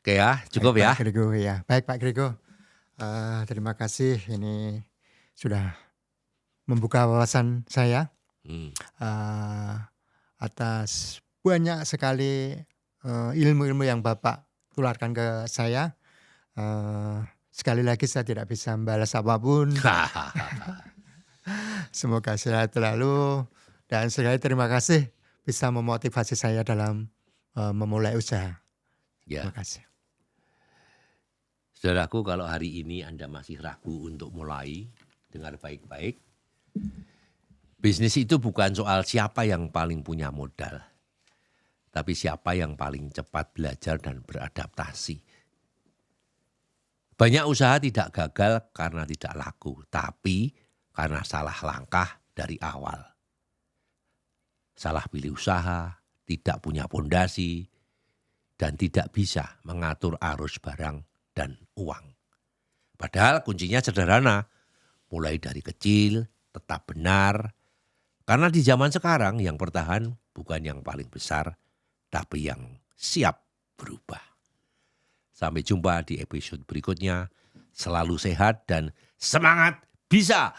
Oke ya, cukup Baik, ya. Pak Grego ya. Baik Pak Grego. Terima kasih ini sudah membuka wawasan saya atas banyak sekali ilmu-ilmu yang Bapak tularkan ke saya. Sekali lagi saya tidak bisa membalas apapun. Semoga sehat selalu dan sekali terima kasih bisa memotivasi saya dalam memulai usaha. Ya. Terima kasih. Saudaraku, kalau hari ini Anda masih ragu untuk mulai, dengar baik-baik. Bisnis itu bukan soal siapa yang paling punya modal, tapi siapa yang paling cepat belajar dan beradaptasi. Banyak usaha tidak gagal karena tidak laku, tapi karena salah langkah dari awal. Salah pilih usaha, tidak punya pondasi, dan tidak bisa mengatur arus barang dan uang. Padahal kuncinya sederhana, mulai dari kecil, tetap benar. Karena di zaman sekarang yang bertahan bukan yang paling besar, tapi yang siap berubah. Sampai jumpa di episode berikutnya. Selalu sehat dan semangat bisa